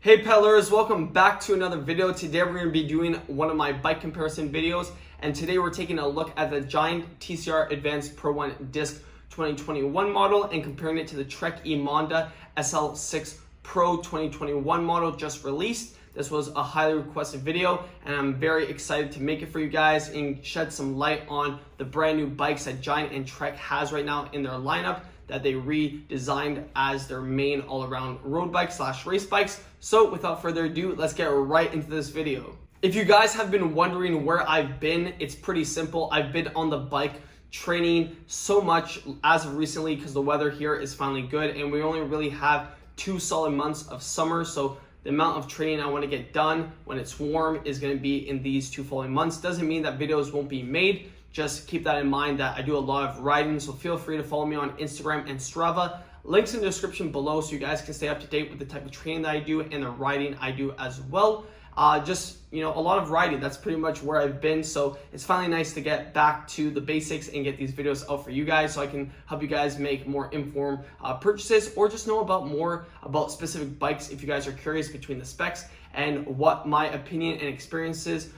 Hey pedalers, welcome back to another video. Today we're going to be doing one of my bike comparison videos, and today we're taking a look at the Giant TCR Advanced Pro 1 Disc 2021 model and comparing it to the Trek Emonda SL6 Pro 2021 model just released. This was a highly requested video and I'm very excited to make it for you guys and shed some light on the brand new bikes that Giant and Trek has right now in their lineup that they redesigned as their main all-around road bike slash race bikes. So without further ado, let's get right into this video. If you guys have been wondering where I've been, it's pretty simple. I've been on the bike training so much as of recently because the weather here is finally good and we only really have 2 solid months of summer. So the amount of training I want to get done when it's warm is going to be in these 2 following months. Doesn't mean that videos won't be made. Just keep that in mind that I do a lot of riding, so feel free to follow me on Instagram and Strava. Links in the description below so you guys can stay up to date with the type of training that I do and the riding I do as well. A lot of riding, that's pretty much where I've been. So it's finally nice to get back to the basics and get these videos out for you guys so I can help you guys make more informed purchases or just know about more about specific bikes if you guys are curious between the specs and what my opinion and experiences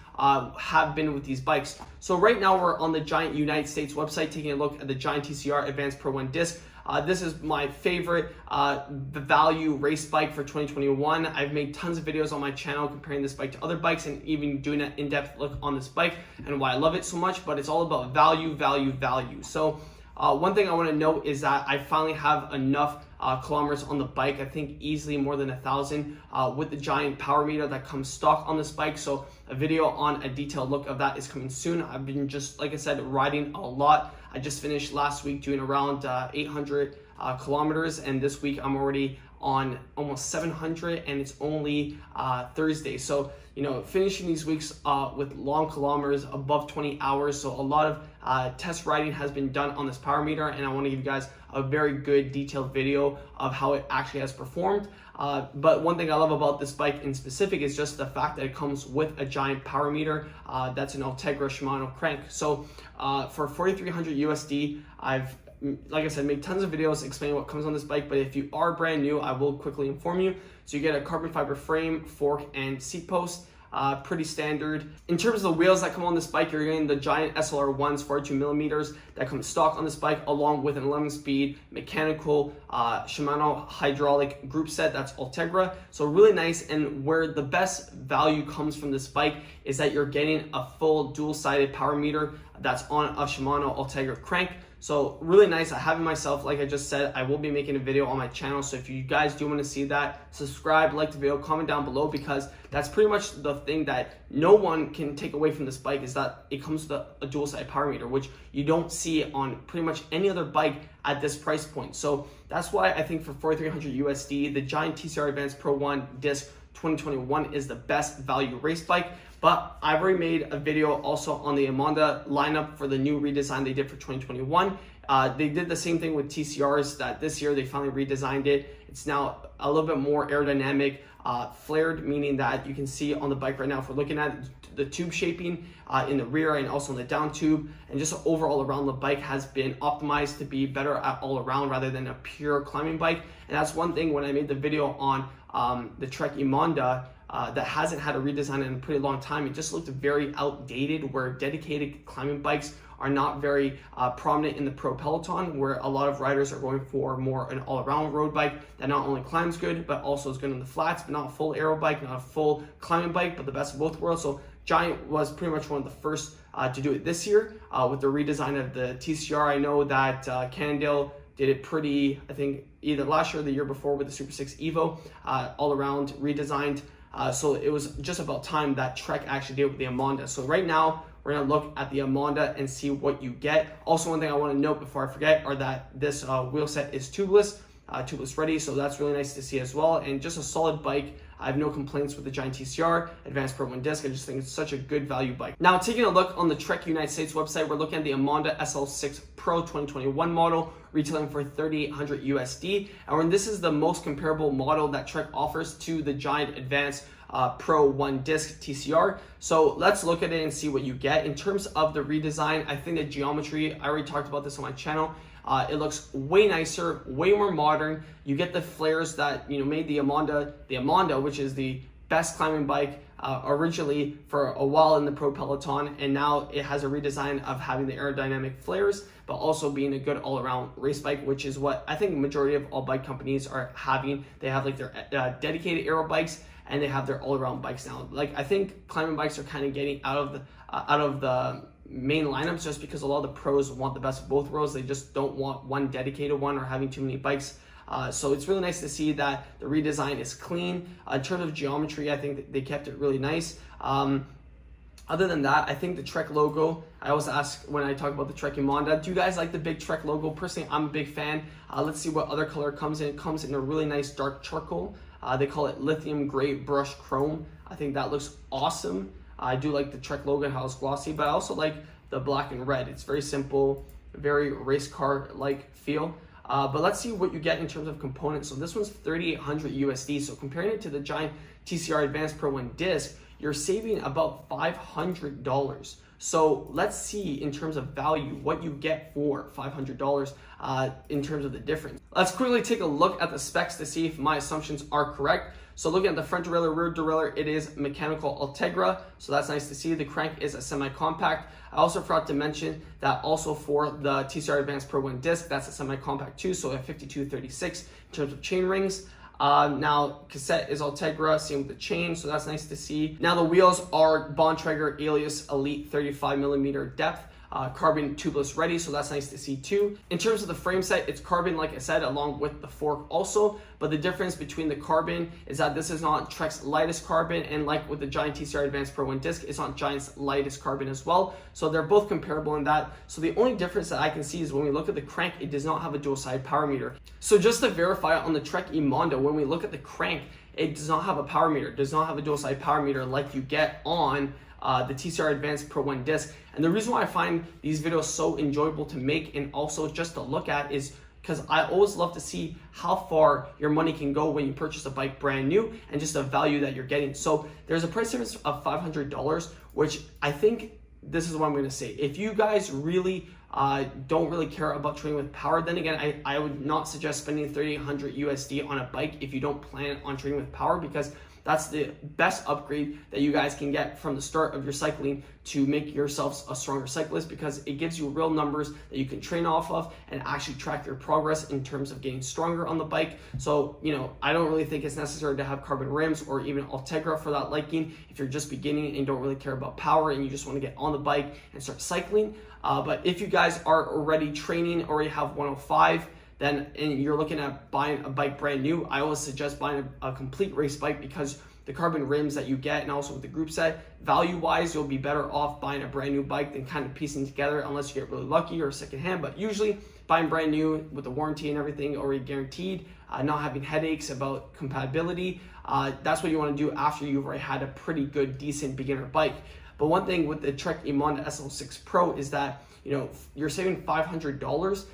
have been with these bikes. So right now we're on the Giant United States website taking a look at the Giant TCR Advanced Pro 1 Disc. This is my favorite value race bike for 2021. I've made tons of videos on my channel comparing this bike to other bikes and even doing an in-depth look on this bike and why I love it so much, but it's all about value, value, value. So one thing I want to note is that I finally have enough kilometers on the bike. I think easily more than 1,000 with the Giant power meter that comes stock on this bike. So a video on a detailed look of that is coming soon. I've been just, like I said, riding a lot. I just finished last week doing around 800 kilometers, and this week I'm already on almost 700 and it's only Thursday. So, finishing these weeks with long kilometers above 20 hours. So a lot of test riding has been done on this power meter, and I want to give you guys a very good detailed video of how it actually has performed. But one thing I love about this bike in specific is just the fact that it comes with a Giant power meter. That's an Ultegra Shimano crank. So for 4,300 USD, I've, like I said, made tons of videos explaining what comes on this bike, but if you are brand new, I will quickly inform you. So you get a carbon fiber frame, fork, and seat post. Pretty standard. In terms of the wheels that come on this bike, you're getting the Giant SLR 1s 42 millimeters that come stock on this bike, along with an 11-speed mechanical Shimano hydraulic group set that's Ultegra. So really nice, and where the best value comes from this bike is that you're getting a full dual-sided power meter that's on a Shimano Ultegra crank. So really nice. I have it myself. Like I just said, I will be making a video on my channel. So if you guys do want to see that, subscribe, like the video, comment down below, because that's pretty much the thing that no one can take away from this bike is that it comes with a dual-sided power meter, which you don't see on pretty much any other bike at this price point. So that's why I think for 4,300 USD, the Giant TCR Advanced Pro 1 Disc 2021 is the best value race bike. But I've already made a video also on the Emonda lineup for the new redesign they did for 2021. They did the same thing with TCRs that this year they finally redesigned it. It's now a little bit more aerodynamic, flared, meaning that you can see on the bike right now, if we're looking at the tube shaping in the rear and also in the down tube, and just overall around the bike has been optimized to be better at all around rather than a pure climbing bike. And that's one thing when I made the video on the Trek Emonda, that hasn't had a redesign in a pretty long time. It just looked very outdated, where dedicated climbing bikes are not very prominent in the pro peloton, where a lot of riders are going for more an all-around road bike that not only climbs good, but also is good in the flats, but not a full aero bike, not a full climbing bike, but the best of both worlds. So Giant was pretty much one of the first to do it this year with the redesign of the TCR. I know that Cannondale did it pretty, I think, either last year or the year before with the Super 6 Evo, all around redesigned. So it was just about time that Trek actually did with the Emonda. So right now, we're gonna look at the Emonda and see what you get. Also, one thing I wanna note before I forget are that this wheel set is tubeless ready, so that's really nice to see as well. And just a solid bike. I have no complaints with the Giant TCR Advanced Pro 1 Disc. I just think it's such a good value bike. Now, taking a look on the Trek United States website, we're looking at the Emonda SL6 Pro 2021 model, retailing for 3,800 USD. And this is the most comparable model that Trek offers to the Giant Advanced Pro 1 Disc TCR. So let's look at it and see what you get. In terms of the redesign, I think the geometry, I already talked about this on my channel, It looks way nicer, way more modern. You get the flares that made the Emonda, which is the best climbing bike originally for a while in the pro peloton, and now it has a redesign of having the aerodynamic flares, but also being a good all-around race bike, which is what I think majority of all bike companies are having. They have like their dedicated aero bikes, and they have their all-around bikes now. Like, I think climbing bikes are kind of getting out of the main lineups just because a lot of the pros want the best of both worlds. They just don't want one dedicated one or having too many bikes. So it's really nice to see that the redesign is clean. In terms of geometry, I think they kept it really nice. Other than that, I think the Trek logo, I always ask when I talk about the Trek Emonda, do you guys like the big Trek logo? Personally, I'm a big fan. Let's see what other color it comes in. It comes in a really nice dark charcoal. They call it lithium gray brushed chrome. I think that looks awesome. I do like the Trek logo and how it's glossy, but I also like the black and red. It's very simple, very race car-like feel. But let's see what you get in terms of components. So this one's $3,800 USD. So comparing it to the Giant TCR Advanced Pro 1 disc, you're saving about $500. So let's see in terms of value what you get for $500 in terms of the difference. Let's quickly take a look at the specs to see if my assumptions are correct. So looking at the front derailleur, rear derailleur, it is mechanical Ultegra, so that's nice to see. The crank is a semi-compact. I also forgot to mention that also for the TCR Advanced Pro 1 disc, that's a semi-compact too, so a 5236 in terms of chain rings. Now, cassette is Ultegra, same with the chain, so that's nice to see. Now the wheels are Bontrager Alias Elite 35mm depth. Carbon tubeless ready, so that's nice to see too. In terms of the frame set, it's carbon, like I said, along with the fork also, but the difference between the carbon is that this is not Trek's lightest carbon, and like with the Giant TCR Advanced Pro 1 disc, it's not Giant's lightest carbon as well, so they're both comparable in that. So the only difference that I can see is when we look at the crank, it does not have a dual side power meter. So just to verify on the Trek Emonda, when we look at the crank, it does not have a power meter, does not have a dual side power meter like you get on the TCR Advanced Pro 1 disc. And the reason why I find these videos so enjoyable to make and also just to look at is because I always love to see how far your money can go when you purchase a bike brand new and just the value that you're getting. So there's a price difference of $500, which I think this is what I'm going to say. If you guys really don't really care about training with power, then again, I would not suggest spending $3,800 USD on a bike if you don't plan on training with power, because that's the best upgrade that you guys can get from the start of your cycling to make yourselves a stronger cyclist, because it gives you real numbers that you can train off of and actually track your progress in terms of getting stronger on the bike. So, I don't really think it's necessary to have carbon rims or even Ultegra for that liking if you're just beginning and don't really care about power and you just want to get on the bike and start cycling. But if you guys are already training, already have 105, and you're looking at buying a bike brand new, I always suggest buying a complete race bike, because the carbon rims that you get and also with the group set, value-wise, you'll be better off buying a brand new bike than kind of piecing together unless you get really lucky or secondhand. But usually buying brand new with the warranty and everything already guaranteed, not having headaches about compatibility, that's what you want to do after you've already had a pretty good, decent beginner bike. But one thing with the Trek Emonda SL6 Pro is that, you're saving $500.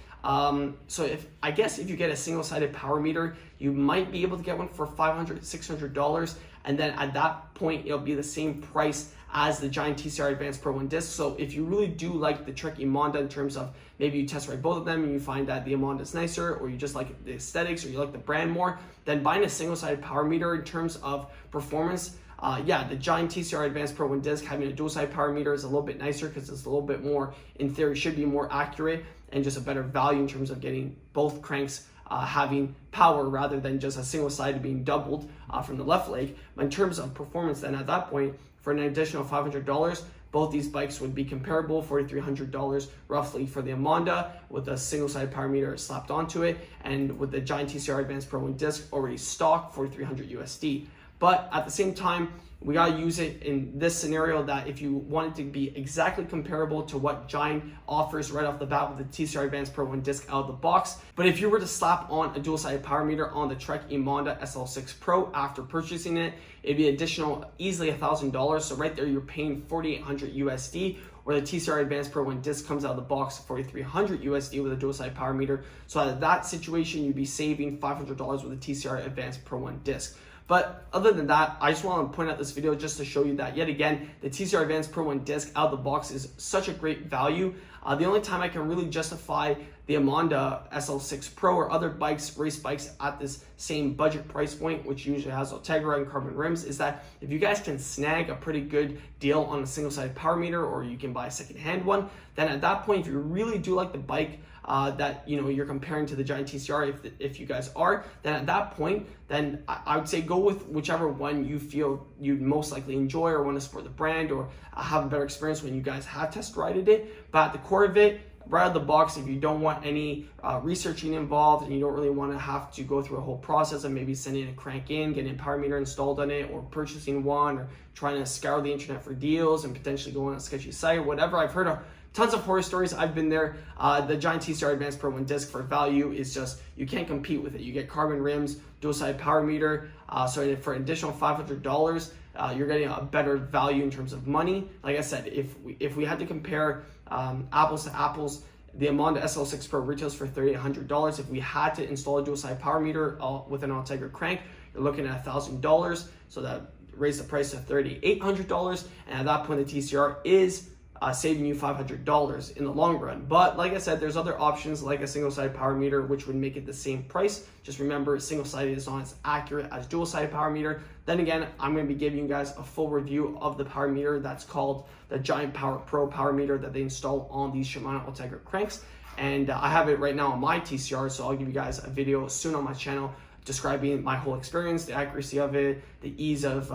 So if you get a single-sided power meter, you might be able to get one for $500, $600, and then at that point it'll be the same price as the Giant TCR Advanced Pro 1 disc. So if you really do like the Trek Emonda in terms of maybe you test ride both of them and you find that the Emonda is nicer, or you just like the aesthetics, or you like the brand more, then buying a single-sided power meter in terms of performance, the Giant TCR Advanced Pro 1 disc having a dual-side power meter is a little bit nicer because it's a little bit more, in theory, should be more accurate and just a better value in terms of getting both cranks having power rather than just a single side being doubled from the left leg. But in terms of performance, then at that point, for an additional $500, both these bikes would be comparable, $4,300 roughly for the Emonda with a single-sided power meter slapped onto it, and with the Giant TCR Advanced Pro 1 disc already stock, $4,300 USD. But at the same time, we gotta use it in this scenario that if you want it to be exactly comparable to what Giant offers right off the bat with the TCR Advanced Pro 1 disc out of the box. But if you were to slap on a dual-sided power meter on the Trek Emonda SL6 Pro after purchasing it, it'd be additional easily $1,000. So right there, you're paying $4,800 USD, where the TCR Advanced Pro 1 disc comes out of the box $4,300 USD with a dual-sided power meter. So out of that situation, you'd be saving $500 with the TCR Advanced Pro 1 disc. But other than that, I just want to point out this video just to show you that yet again, the TCR Advanced Pro 1 disc out of the box is such a great value. The only time I can really justify the Emonda SL6 Pro or other bikes, race bikes at this same budget price point, which usually has Ultegra and carbon rims, is that if you guys can snag a pretty good deal on a single-sided power meter, or you can buy a second-hand one, then at that point, if you really do like the bike that you're comparing to the Giant TCR, if you guys are, then at that point, then I would say go with whichever one you feel you'd most likely enjoy or want to support the brand or have a better experience when you guys have test rided it. But at the core of it, right out of the box, if you don't want any researching involved and you don't really want to have to go through a whole process of maybe sending a crank in, getting a power meter installed on it, or purchasing one, or trying to scour the internet for deals and potentially go on a sketchy site or whatever. I've heard of tons of horror stories. I've been there. The Giant TCR Advanced Pro 1 disc for value is just, you can't compete with it. You get carbon rims, dual-sided power meter. So for an additional $500, you're getting a better value in terms of money. Like I said, if we had to compare apples to apples, the Emonda SL6 Pro retails for $3,800. If we had to install a dual-sided power meter with an Ultegra crank, you're looking at $1,000. So that raised the price to $3,800. And at that point, the TCR is saving you $500 in the long run. But like I said, there's other options like a single-sided power meter, which would make it the same price. Just remember, single-sided is not as accurate as dual-sided power meter. Then again, I'm going to be giving you guys a full review of the power meter that's called the Giant Pro power meter that they install on these Shimano Ultegra cranks. And I have it right now on my TCR, so I'll give you guys a video soon on my channel describing my whole experience, the accuracy of it, the ease of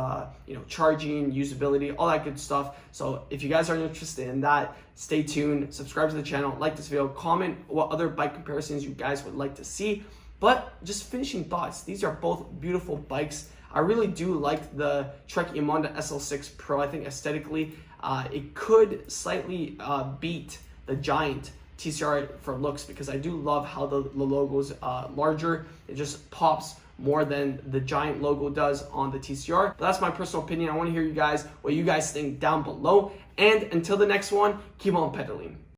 charging, usability, all that good stuff. So if you guys are interested in that, stay tuned, subscribe to the channel, like this video, comment what other bike comparisons you guys would like to see. But just finishing thoughts, these are both beautiful bikes. I really do like the Trek Emonda SL6 Pro. I think aesthetically, it could slightly beat the Giant TCR for looks, because I do love how the logo is larger. It just pops more than the Giant logo does on the TCR. But that's my personal opinion. I want to hear you guys, what you guys think down below. And until the next one, keep on pedaling.